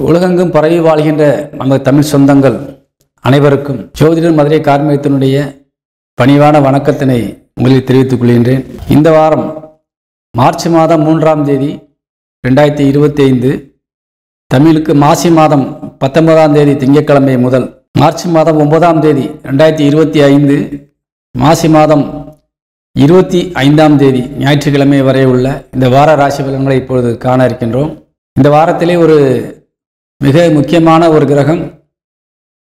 உலகெங்கும் பரவி வாழ்கின்ற நமது தமிழ் சொந்தங்கள் அனைவருக்கும் ஜோதிடர் மதுரை கார்மேகத்தினுடைய பணிவான வணக்கத்தினை முதலில் தெரிவித்துக் கொள்கின்றேன். இந்த வாரம் மார்ச் மாதம் 3ஆம் தேதி 2025, தமிழுக்கு மாசி மாதம் 19ஆம் தேதி திங்கட்கிழமை முதல் மார்ச் மாதம் 9ஆம் தேதி 2025 மாசி மாதம் 25ஆம் தேதி ஞாயிற்றுக்கிழமை வரை உள்ள இந்த வார ராசி பலன்களை இப்பொழுது காண இருக்கின்றோம். இந்த வாரத்திலே ஒரு மிக முக்கியமான ஒரு கிரகம்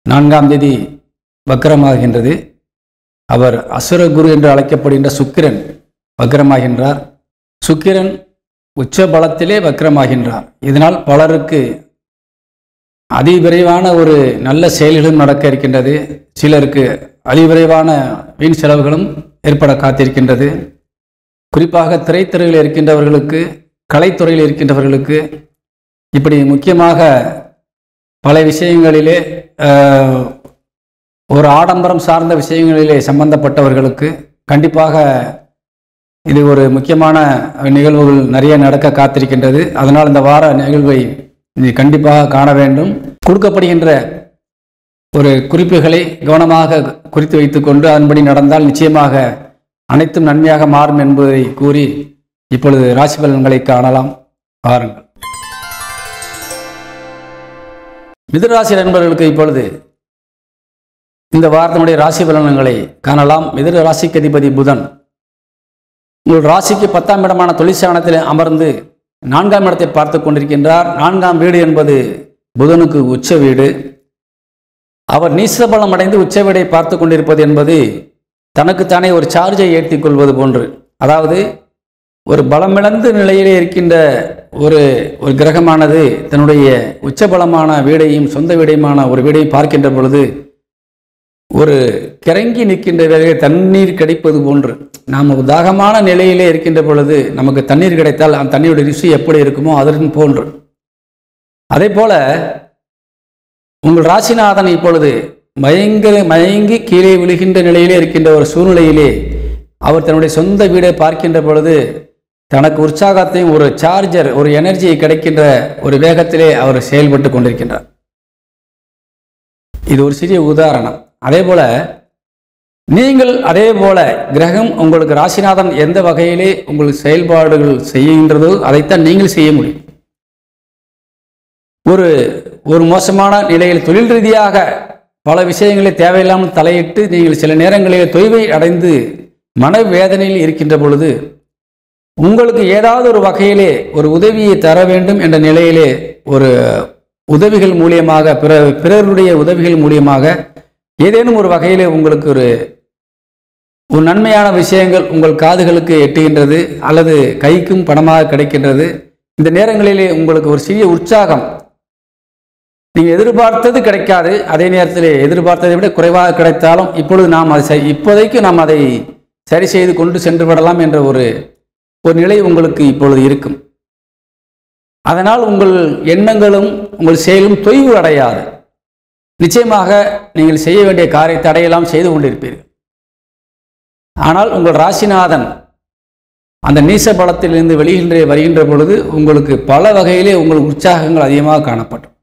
4ஆம் தேதி வக்ரமாகின்றது. அவர் அசுர குரு என்று அழைக்கப்படுகின்ற சுக்கிரன் வக்ரமாகின்றார். சுக்கிரன் உச்ச பலத்திலே வக்ரமாகின்றார். இதனால் பலருக்கு அதிவிரைவான ஒரு நல்ல செயல்களும் நடக்க இருக்கின்றது. சிலருக்கு அதிவிரைவான வீண் செலவுகளும் ஏற்பட காத்திருக்கின்றது. குறிப்பாக திரைத்துறையில் இருக்கின்றவர்களுக்கு, கலைத்துறையில் இருக்கின்றவர்களுக்கு, இப்படி முக்கியமாக பல விஷயங்களிலே ஒரு ஆடம்பரம் சார்ந்த விஷயங்களிலே சம்பந்தப்பட்டவர்களுக்கு கண்டிப்பாக இது ஒரு முக்கியமான நிகழ்வுகள் நிறைய நடக்க காத்திருக்கின்றது. அதனால் இந்த வார நிகழ்வை கண்டிப்பாக காண வேண்டும். கொடுக்கப்படுகின்ற ஒரு குறிப்புகளை கவனமாக குறித்து வைத்துக்கொண்டு அதன்படி நடந்தால் நிச்சயமாக அனைத்தும் நன்மையாக மாறும் என்பதை கூறி இப்பொழுது ராசி பலன்களை காணலாம். பாருங்கள். மிதுராசி நண்பர்களுக்கு இப்பொழுது இந்த வாரத்தினுடைய ராசி பலன்களை காணலாம். மிதுன ராசிக்கு அதிபதி புதன் உங்கள் ராசிக்கு 10ஆம் இடமான தொழிற்சாணத்தில் அமர்ந்து 4ஆம் இடத்தை பார்த்து கொண்டிருக்கின்றார். 4ஆம் வீடு என்பது புதனுக்கு உச்ச வீடு. அவர் நீசபலம் அடைந்து உச்ச வீடை பார்த்து கொண்டிருப்பது என்பது தனக்குத்தானே ஒரு சார்ஜை ஏற்றிக் கொள்வது போன்று, அதாவது ஒரு பலமிழந்த நிலையிலே இருக்கின்ற ஒரு கிரகமானது தன்னுடைய உச்சபலமான வீடையும் சொந்த வீடையுமான ஒரு வீடையும் பார்க்கின்ற பொழுது ஒரு கிறங்கி நிற்கின்ற வேலையை தண்ணீர் கிடைப்பது போன்று, நாம் தாகமான நிலையிலே இருக்கின்ற பொழுது நமக்கு தண்ணீர் கிடைத்தால் அந்த தண்ணீருடைய ருசி எப்படி இருக்குமோ அதற்கு போன்று. அதே போல உங்கள் ராசிநாதன் இப்பொழுது மயங்கி கீழே விழுகின்ற நிலையிலே இருக்கின்ற ஒரு சூழ்நிலையிலே அவர் தன்னுடைய சொந்த வீடை பார்க்கின்ற பொழுது தனக்கு உற்சாகத்தையும் ஒரு சார்ஜர், ஒரு எனர்ஜியை கிடைக்கின்ற ஒரு வேகத்திலே அவர் செயல்பட்டு கொண்டிருக்கின்றார். இது ஒரு சிறிய உதாரணம். அதே போல நீங்கள் அதே போல கிரகம் உங்களுக்கு ராசிநாதன் எந்த வகையிலே உங்களுக்கு செயல்பாடுகள் செய்கின்றதோ அதைத்தான் நீங்கள் செய்ய முடியும். ஒரு மோசமான நிலையில் தொழில் ரீதியாக பல விஷயங்களை தேவையில்லாமல் தலையிட்டு நீங்கள் சில நேரங்களில் தொய்வை அடைந்து மனவேதனையில் இருக்கின்ற பொழுது உங்களுக்கு ஏதாவது ஒரு வகையிலே ஒரு உதவியை தர வேண்டும் என்ற நிலையிலே ஒரு உதவிகள் மூலியமாக, பிறருடைய உதவிகள் மூலியமாக ஏதேனும் ஒரு வகையிலே உங்களுக்கு ஒரு நன்மையான விஷயங்கள் உங்கள் காதுகளுக்கு எட்டுகின்றது அல்லது கைக்கும் பணமாக கிடைக்கின்றது. இந்த நேரங்களிலே உங்களுக்கு ஒரு சிறிய உற்சாகம், நீங்கள் எதிர்பார்த்தது கிடைக்காது, அதே நேரத்தில் எதிர்பார்த்ததை விட குறைவாக கிடைத்தாலும் இப்போதைக்கு நாம் அதை சரி செய்து கொண்டு சென்று விடலாம் என்ற ஒரு நிலை உங்களுக்கு இப்பொழுது இருக்கும். அதனால் உங்கள் எண்ணங்களும் உங்கள் செயலும் தொய்வு அடையாது. நிச்சயமாக நீங்கள் செய்ய வேண்டிய காரியத்தை அடையலாம், செய்து கொண்டிருப்பீர்கள். ஆனால் உங்கள் ராசிநாதன் அந்த நீச பலத்திலிருந்து வருகின்ற பொழுது உங்களுக்கு பல வகையிலே உங்கள் உற்சாகங்கள் அதிகமாக காணப்படும்.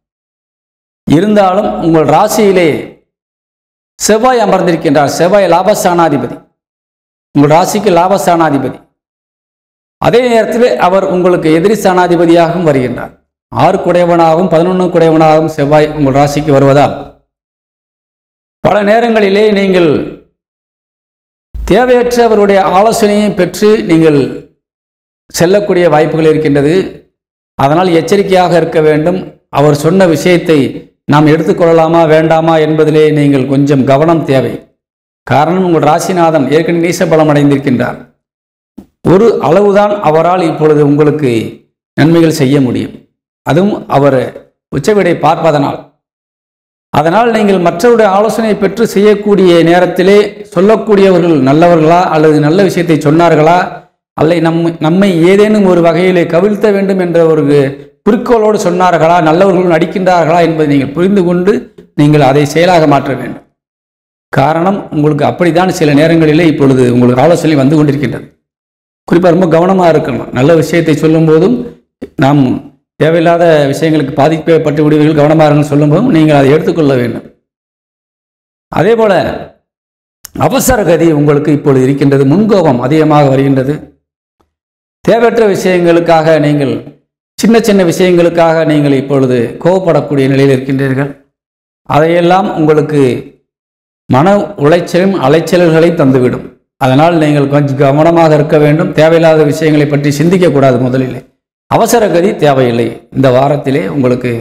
இருந்தாலும் உங்கள் ராசியிலே செவ்வாய் அமர்ந்திருக்கின்றார். செவ்வாய் லாபஸ்தானாதிபதி, உங்கள் ராசிக்கு லாபஸ்தானாதிபதி. அதே நேரத்தில் அவர் உங்களுக்கு எதிரி ஸ்தானாதிபதியாகவும் வருகின்றார். 6 குடையவனாகவும் 11 குடையவனாகவும் செவ்வாய் உங்கள் ராசிக்கு வருவதால் பல நேரங்களிலே நீங்கள் தேவையற்றவருடைய ஆலோசனையை பெற்று நீங்கள் செல்லக்கூடிய வாய்ப்புகள் இருக்கின்றது. அதனால் எச்சரிக்கையாக இருக்க வேண்டும். அவர் சொன்ன விஷயத்தை நாம் எடுத்துக்கொள்ளலாமா வேண்டாமா என்பதிலே நீங்கள் கொஞ்சம் கவனம் தேவை. காரணம், உங்கள் ராசிநாதன் ஏற்கனவே நீசபலம் அடைந்திருக்கின்றார். ஒரு அளவுதான் அவரால் இப்பொழுது உங்களுக்கு நன்மைகள் செய்ய முடியும். அதுவும் அவர் உச்சவீடை பார்ப்பதனால். அதனால் நீங்கள் மற்றவருடைய ஆலோசனை பெற்று செய்யக்கூடிய நேரத்திலே சொல்லக்கூடியவர்கள் நல்லவர்களா அல்லது நல்ல விஷயத்தை சொன்னார்களா அல்லது நம்மை ஏதேனும் ஒரு வகையிலே கவிழ்த்த வேண்டும் என்ற ஒரு குறிக்கோளோடு சொன்னார்களா, நல்லவர்கள் நடிக்கின்றார்களா என்பதை நீங்கள் புரிந்து கொண்டு நீங்கள் அதை செயலாக மாற்ற வேண்டும். காரணம், உங்களுக்கு அப்படித்தான் சில நேரங்களிலே இப்பொழுது உங்களுக்கு ஆலோசனை வந்து கொண்டிருக்கின்றது. குறிப்பாக ரொம்ப கவனமாக இருக்கணும். நல்ல விஷயத்தை சொல்லும் போதும் நாம் தேவையில்லாத விஷயங்களுக்கு பாதிக்கப்பட்டு விடுவீர்கள், கவனமாக இருங்கள் சொல்லும்போதும் நீங்கள் அதை எடுத்துக்கொள்ள வேண்டும். அதே போல அவசர கதி உங்களுக்கு இப்பொழுது இருக்கின்றது. முன்கோபம் அதிகமாக வருகின்றது. தேவையற்ற விஷயங்களுக்காக நீங்கள் சின்ன சின்ன விஷயங்களுக்காக நீங்கள் இப்பொழுது கோபப்படக்கூடிய நிலையில் இருக்கின்றீர்கள். அதையெல்லாம் உங்களுக்கு மன உளைச்சலும் அலைச்சல்களை தந்துவிடும். அதனால் நீங்கள் கொஞ்சம் கவனமாக இருக்க வேண்டும். தேவையில்லாத விஷயங்களை பற்றி சிந்திக்கக்கூடாது. முதலில் அவசர கதி தேவையில்லை. இந்த வாரத்திலே உங்களுக்கு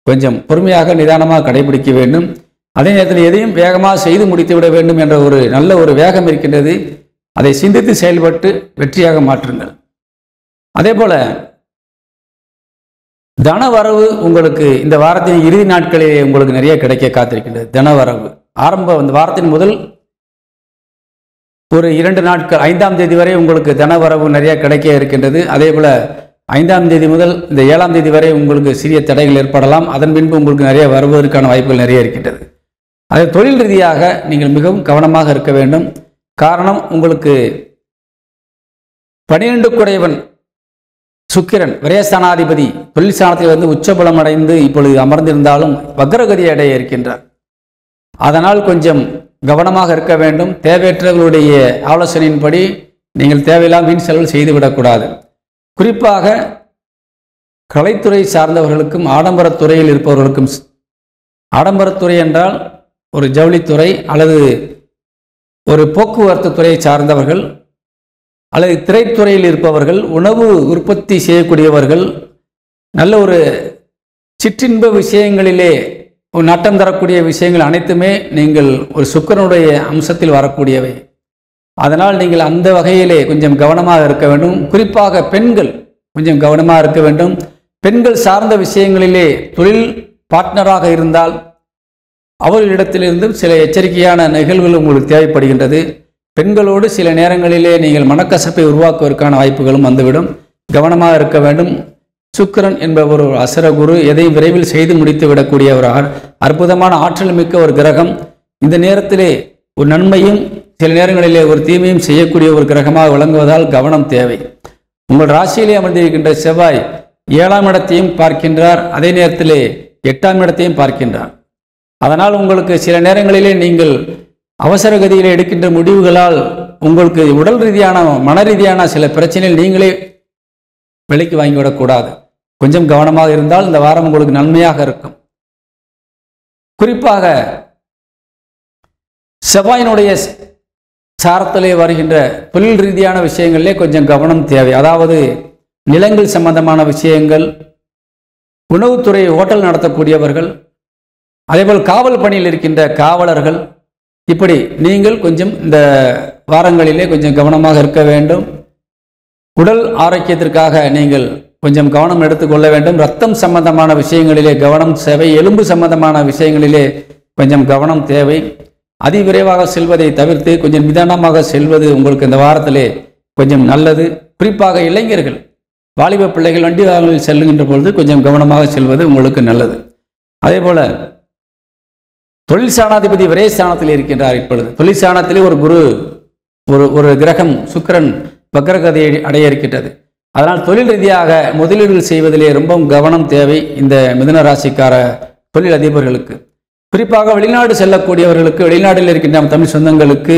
கொஞ்சம் பொறுமையாக நிதானமாக கடைபிடிக்க வேண்டும். அதே நேரத்தில் எதையும் வேகமாக செய்து முடித்து விட வேண்டும் என்ற ஒரு நல்ல ஒரு வேகம் இருக்கின்றது. அதை சிந்தித்து செயல்பட்டு வெற்றியாக மாற்றுங்கள். அதே போல தனவரவு உங்களுக்கு இந்த வாரத்தின் இறுதி நாட்களிலே உங்களுக்கு நிறைய கிடைக்க காத்திருக்கின்றது. தனவரவு இந்த வாரத்தின் முதல் ஒரு 2 நாட்கள் 5ஆம் தேதி வரை உங்களுக்கு தனவரவு நிறைய கிடைக்க இருக்கின்றது. அதே போல 5ஆம் தேதி முதல் இந்த 7ஆம் தேதி வரை உங்களுக்கு சிறிய தடைகள் ஏற்படலாம். அதன் பின்பு உங்களுக்கு நிறைய வருவதற்கான வாய்ப்புகள் நிறைய இருக்கின்றது. அதே தொழில் ரீதியாக நீங்கள் மிகவும் கவனமாக இருக்க வேண்டும். காரணம், உங்களுக்கு 12 குடையவன் சுக்கிரன் விரயஸ்தானாதிபதி தொழில் ஸ்தானத்தில் உச்சபலம் அடைந்து இப்பொழுது அமர்ந்திருந்தாலும் வக்ரகதி அடைய இருக்கின்றார். அதனால் கொஞ்சம் கவனமாக இருக்க வேண்டும். தேவையற்றவர்களுடைய ஆலோசனையின்படி நீங்கள் தேவையில்லாமல் வீண் செலவு செய்துவிடக்கூடாது. குறிப்பாக கலைத்துறை சார்ந்தவர்களுக்கும் ஆடம்பரத்துறையில் இருப்பவர்களுக்கும், ஆடம்பரத்துறை என்றால் ஒரு ஜவுளித்துறை அல்லது ஒரு போக்குவரத்து துறையை சார்ந்தவர்கள் அல்லது திரைத்துறையில் இருப்பவர்கள், உணவு உற்பத்தி செய்யக்கூடியவர்கள், நல்ல ஒரு சிற்றின்ப விஷயங்களிலே ஒரு நாட்டம் தரக்கூடிய விஷயங்கள் அனைத்துமே நீங்கள் ஒரு சுக்கிரனுடைய அம்சத்தில் வரக்கூடியவை. அதனால் நீங்கள் அந்த வகையிலே கொஞ்சம் கவனமாக இருக்க வேண்டும். குறிப்பாக பெண்கள் கொஞ்சம் கவனமாக இருக்க வேண்டும். பெண்கள் சார்ந்த விஷயங்களிலே தொழில் பார்ட்னராக இருந்தால் அவர்களிடத்திலிருந்தும் சில எச்சரிக்கையான நிகழ்வுகள் உங்களுக்கு தேவைப்படுகின்றது. பெண்களோடு சில நேரங்களிலே நீங்கள் மனக்கசப்பை உருவாக்குவதற்கான வாய்ப்புகளும் வந்துவிடும். கவனமாக இருக்க வேண்டும். சுக்கிரன் என்பவர் ஒரு அசுரகுரு, எதையும் விரைவில் செய்து முடித்து விடக்கூடிய ஒரு அற்புதமான ஆற்றல் மிக்க ஒரு கிரகம். இந்த நேரத்திலே ஒரு நன்மையும் சில நேரங்களிலே ஒரு தீமையும் செய்யக்கூடிய ஒரு கிரகமாக விளங்குவதால் கவனம் தேவை. உங்கள் ராசியிலே அமர்ந்திருக்கின்ற செவ்வாய் 7ஆம் இடத்தையும் பார்க்கின்றார். அதே நேரத்திலே 8ஆம் இடத்தையும் பார்க்கின்றார். அதனால் உங்களுக்கு சில நேரங்களிலே நீங்கள் அவசர கதியிலே எடுக்கின்ற முடிவுகளால் உங்களுக்கு உடல் ரீதியான மன ரீதியான சில பிரச்சனைகள் நீங்களே விலைக்கு வாங்கிவிடக்கூடாது. கொஞ்சம் கவனமாக இருந்தால் இந்த வாரம் உங்களுக்கு நன்மையாக இருக்கும். குறிப்பாக செவ்வாயினுடைய சாரத்திலே வருகின்ற தொழில் ரீதியான விஷயங்களிலே கொஞ்சம் கவனம் தேவை. அதாவது நிலங்கள் சம்பந்தமான விஷயங்கள், உணவுத்துறை ஹோட்டல் நடத்தக்கூடியவர்கள், அதேபோல் காவல் பணியில் இருக்கின்ற காவலர்கள், இப்படி நீங்கள் கொஞ்சம் இந்த வாரங்களிலே கொஞ்சம் கவனமாக இருக்க வேண்டும். உடல் ஆரோக்கியத்திற்காக நீங்கள் கொஞ்சம் கவனம் எடுத்துக்கொள்ள வேண்டும். இரத்தம் சம்பந்தமான விஷயங்களிலே கவனம் தேவை. எலும்பு சம்பந்தமான விஷயங்களிலே கொஞ்சம் கவனம் தேவை. அதிவிரைவாக செல்வதை தவிர்த்து கொஞ்சம் நிதானமாக செல்வது உங்களுக்கு இந்த வாரத்திலே கொஞ்சம் நல்லது. குறிப்பாக இளைஞர்கள், வாலிப பிள்ளைகள் வண்டி வாகனங்களில் செல்லுகின்ற பொழுது கொஞ்சம் கவனமாக செல்வது உங்களுக்கு நல்லது. அதே போல தொழில் ஸ்தானாதிபதி விரயஸ்தானத்தில் இருக்கின்றார். இப்பொழுது தொழில் ஸ்தானத்திலே ஒரு குரு ஒரு கிரகம் சுக்கிரன் வக்ரகதியை அடைய இருக்கின்றது. அதனால் தொழில் ரீதியாக முதலீடுகள் செய்வதிலே ரொம்ப கவனம் தேவை. இந்த மிதுன ராசிக்கார தொழில் அதிபர்களுக்கு, குறிப்பாக வெளிநாடு செல்லக்கூடியவர்களுக்கு, வெளிநாட்டில் இருக்கின்ற தமிழ் சொந்தங்களுக்கு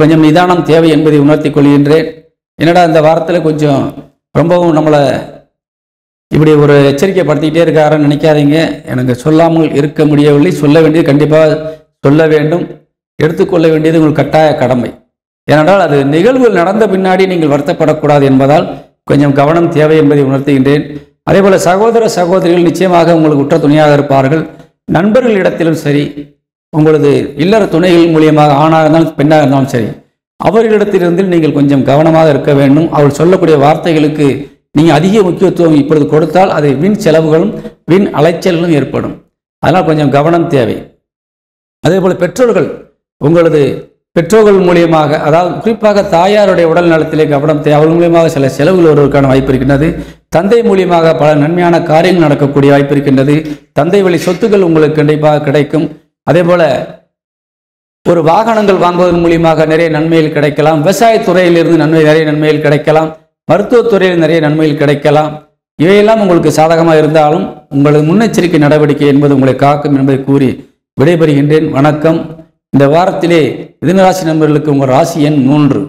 கொஞ்சம் நிதானம் தேவை என்பதை உணர்த்தி கொள்கின்றேன். என்னடா இந்த வாரத்தில் கொஞ்சம் ரொம்பவும் நம்மளை இப்படி ஒரு எச்சரிக்கை படுத்திக்கிட்டே இருக்காருன்னு நினைக்காதீங்க. எனக்கு சொல்லாமல் இருக்க முடியவில்லை. சொல்ல வேண்டியது கண்டிப்பாக சொல்ல வேண்டும். எடுத்துக்கொள்ள வேண்டியது உங்களுக்கு கட்டாய கடமை. ஏனென்றால் அது நிகழ்வுகள் நடந்த பின்னாடி நீங்கள் வருத்தப்படக்கூடாது என்பதால் கொஞ்சம் கவனம் தேவை என்பதை உணர்த்துகின்றேன். அதே போல சகோதர சகோதரிகள் நிச்சயமாக உங்களுக்கு உற்ற துணையாக இருப்பார்கள். நண்பர்களிடத்திலும் சரி, உங்களது இல்லற துணைகள் மூலியமாக ஆணாக இருந்தாலும் பெண்ணாக இருந்தாலும் சரி, அவர்களிடத்திலிருந்து நீங்கள் கொஞ்சம் கவனமாக இருக்க வேண்டும். அவர்கள் சொல்லக்கூடிய வார்த்தைகளுக்கு நீங்கள் அதிக முக்கியத்துவம் இப்பொழுது கொடுத்தால் அது வீண் செலவுகளும் வீண் அலைச்சல்களும் ஏற்படும். அதனால் கொஞ்சம் கவனம் தேவை. அதே போல் பெற்றோர்கள், உங்களது பெற்றோர்கள் மூலியமாக, அதாவது குறிப்பாக தாயாருடைய உடல் நலத்திலே கவனம் தேவை. அவர்கள் மூலியமாக சில செலவுகள் வருவதற்கான வாய்ப்பு இருக்கின்றது. தந்தை மூலியமாக பல நன்மையான காரியங்கள் நடக்கக்கூடிய வாய்ப்பு இருக்கின்றது. தந்தை வழி சொத்துக்கள் உங்களுக்கு கண்டிப்பாக கிடைக்கும். அதே போல ஒரு வாகனங்கள் வாங்குவதன் மூலியமாக நிறைய நன்மைகள் கிடைக்கலாம். விவசாயத்துறையிலிருந்து நிறைய நன்மைகள் கிடைக்கலாம். மருத்துவத்துறையில் நிறைய நன்மைகள் கிடைக்கலாம். இவையெல்லாம் உங்களுக்கு சாதகமாக இருந்தாலும் உங்களது முன்னெச்சரிக்கை நடவடிக்கை என்பது உங்களை காக்கும் என்பதை கூறி விடைபெறுகின்றேன். வணக்கம். இந்த வாரத்திலே மிதுன ராசி நண்பர்களுக்கு உங்கள் ராசி எண் 3.